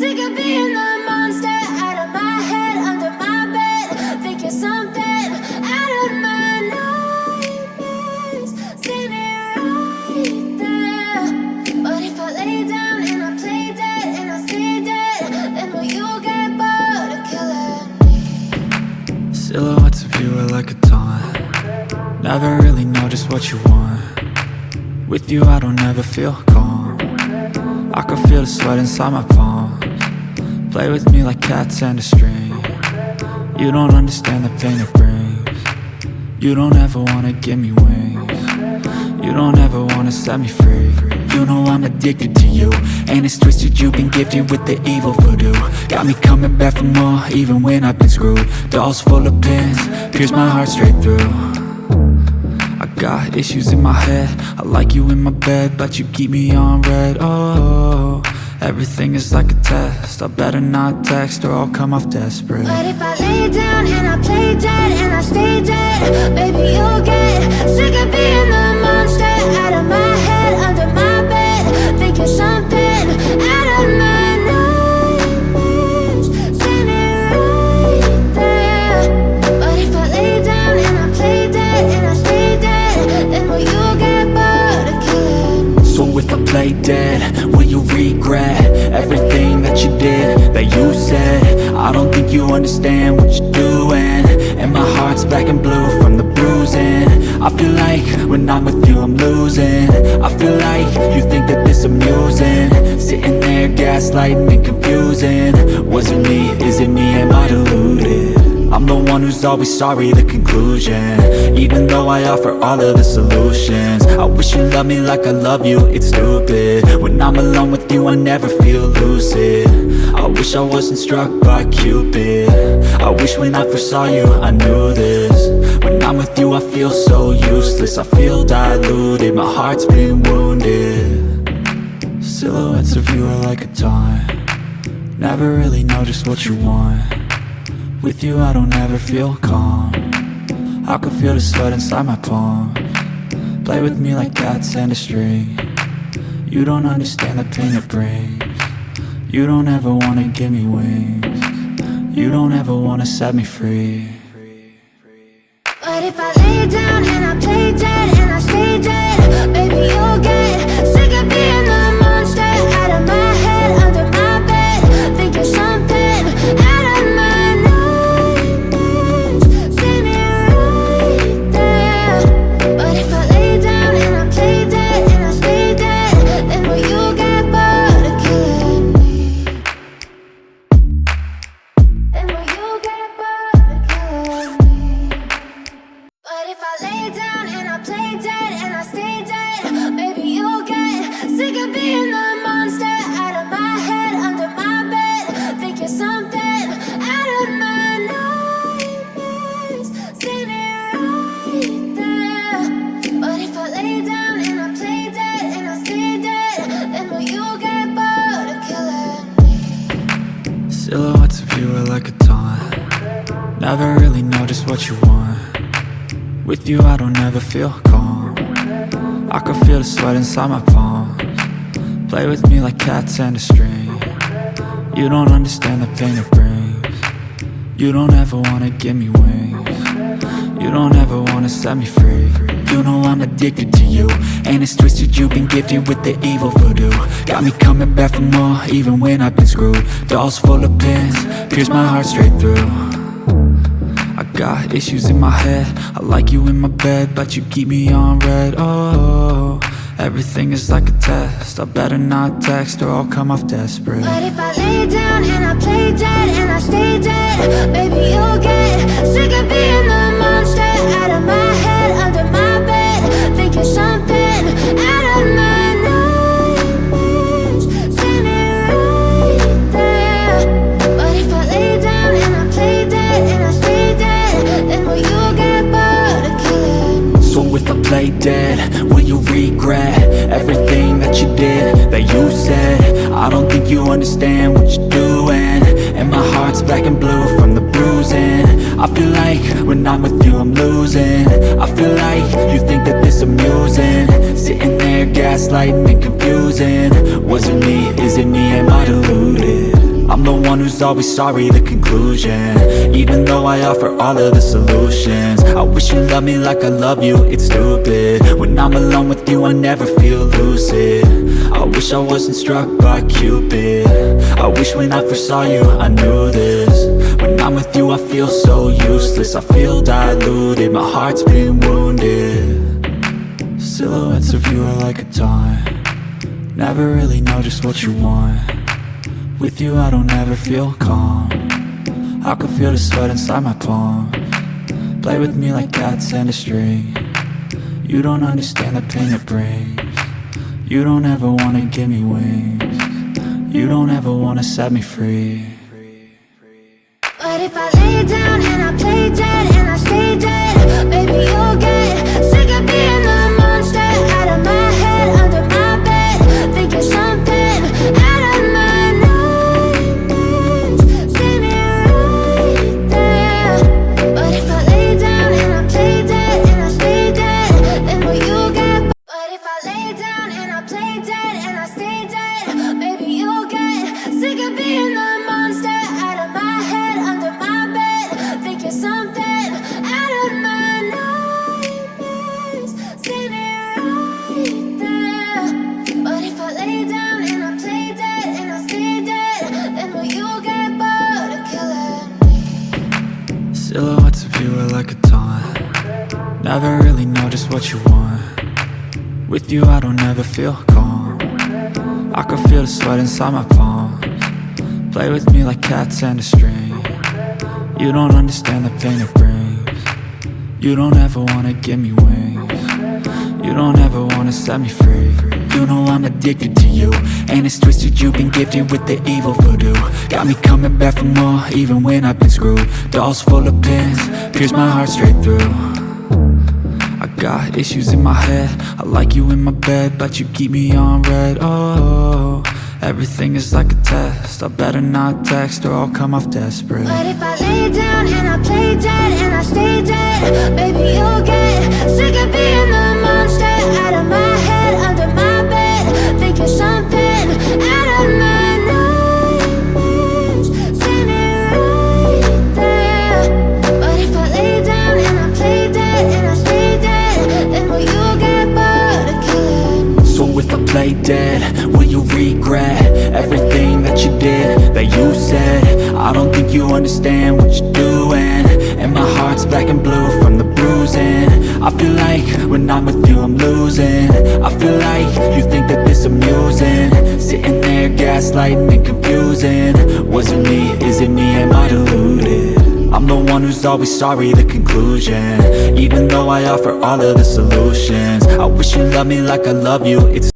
sick of being the monster out of my head, under my bed. Think you're something out of my nightmares, standing right there. But if I lay down and I play dead and I stay dead, then will you get bored of killing me? Silhouettes of you are like a taunt. Never really know just what you want. With you I don't ever feel calm. I can feel the sweat inside my palms. Play with me like cats and a string. You don't understand the pain it brings. You don't ever wanna give me wings. You don't ever wanna set me free. You know I'm addicted to you, and it's twisted, you've been gifted with the evil voodoo. Got me coming back for more, even when I've been screwed. Dolls full of pins, pierce my heart straight through. I got issues in my head, I like you in my bed, but you keep me on red. Oh, everything is like a test, I better not text or I'll come off desperate. But if I lay down and I play dead and I stay dead, baby you'll get sick of being the monster out of my head, under my bed. Think you're something out of my nightmares, standing right there. But if I lay down and I play dead and I stay dead, then will you get bored of killing me? So if I play dead, will you regret everything that you did, that you said? I don't think you understand what you're doing, and my heart's black and blue from the bruising. I feel like when I'm with you I'm losing. I feel like you think that this amusing, sitting there gaslighting and confusing. Was it me? Is it me? Am I deluded? I'm the one who's always sorry, the conclusion, even though I offer all of the solutions. I wish you loved me like I love you, it's stupid. When I'm alone with you I never feel lucid. I wish I wasn't struck by Cupid. I wish when I first saw you I knew this. When I'm with you I feel so useless, I feel diluted, my heart's been wounded. Silhouettes of you are like a taunt. Never really know just what you want. With you I don't ever feel calm. I can feel the sweat inside my palms. Play with me like cats and a string. You don't understand the pain it brings. You don't ever wanna give me wings. You don't ever wanna set me free. But if I lay down and I play dead and I stay dead, baby you'll get sick of being the monster out of my head, under my bed. Think you're something out of my nightmares, standing right there. But if I lay down and I play dead and I stay dead, then will you get bored of killing me? Then will you get bored of killing me? But if I lay down and I play dead and I stay dead, baby you'll get sick of being the monster out of my head, under my bed. Think you're something out of my nightmares, standing right there. But if I lay down and I play dead and I stay dead, then will you get bored of killing me? Silhouettes of you are like a taunt. Never really know just what you want. With you I don't ever feel calm. I can feel the sweat inside my palms. Play with me like cats and a string. You don't understand the pain it brings. You don't ever wanna give me wings. You don't ever wanna set me free. You know I'm addicted to you, and it's twisted, you've been gifted with the evil voodoo. Got me coming back for more, even when I've been screwed. Dolls full of pins, pierce my heart straight through. I got issues in my head, I like you in my bed, but you keep me on red. Oh, everything is like a test, I better not text or I'll come off desperate. But if I lay down and I play dead and I stay dead, baby you'll get sick of being the monster out of my head, under my bed. Think you're something out of my nightmares, standing right there. But if I lay down and I play dead and I stay dead, then will you get bored of killing me? So if I play dead, will you regret everything that you did, that you said? I don't think you understand what you're doing, and my heart's black and blue from the bruising. I feel like when I'm with you I'm losing. I feel like you think that this amusing, sitting there gaslighting and confusing. Was it me? Is it me? Am I deluded? I'm the one who's always sorry, the conclusion. Even though I offer all of the solutions, I wish you loved me like I love you, it's stupid. When I'm alone with you I never feel lucid. I wish I wasn't struck by Cupid. I wish when I first saw you I knew this. When I'm with you I feel so useless, I feel diluted, my heart's been wounded. Silhouettes of you are like a taunt, never really know just what you want. With you I don't ever feel calm, I can feel the sweat inside my palms. Play with me like cats and a string. You don't understand the pain it brings. You don't ever wanna give me wings. You don't ever wanna set me free. But if I lay down and I play dead and I stay dead, baby you'll get sick of being the monster out of my head, under my bed, thinking something out of my nightmares. See me right there. But if I lay down and I play dead and I stay dead, then will you get? But if I lay down and I play dead and I stay dead, baby you'll get sick of being the monster out of my head, under my bed, thinking something out of my nightmares. See me right there. But if I lay down and I play dead and I stay dead, then will you get bored of killing me? Silhouettes of you are like a taunt, never really know just what you want. With you I don't ever feel calm, I can feel the sweat inside my palms. Play with me like cats and a string. You don't understand the pain it brings. You don't ever wanna give me wings. You don't ever wanna set me free. You know I'm addicted to you, and it's twisted, you've been gifted with the evil voodoo. Got me coming back for more, even when I've been screwed. Dolls full of pins, pierce my heart straight through. I got issues in my head, I like you in my bed, but you keep me on red. Oh, everything is like a test, I better not text or I'll come off desperate. But if I lay down and I play dead and I stay dead, baby you'll get sick of being the monster out of my head, under my bed, thinking something out of my nightmares. See me right there. But if I lay down and I play dead and I stay dead, then will you get bored of killing me? So if I play dead, will you regret everything that you did, that you said? I don't think you understand what you're doing, and my heart's black and blue from the bruising. I feel like when I'm with you I'm losing. I feel like you think that this amusing, sitting there gaslighting and confusing. Was it me? Is it me? Am I deluded? I'm the one who's always sorry, the conclusion. Even though I offer all of the solutions, I wish you loved me like I love you, it's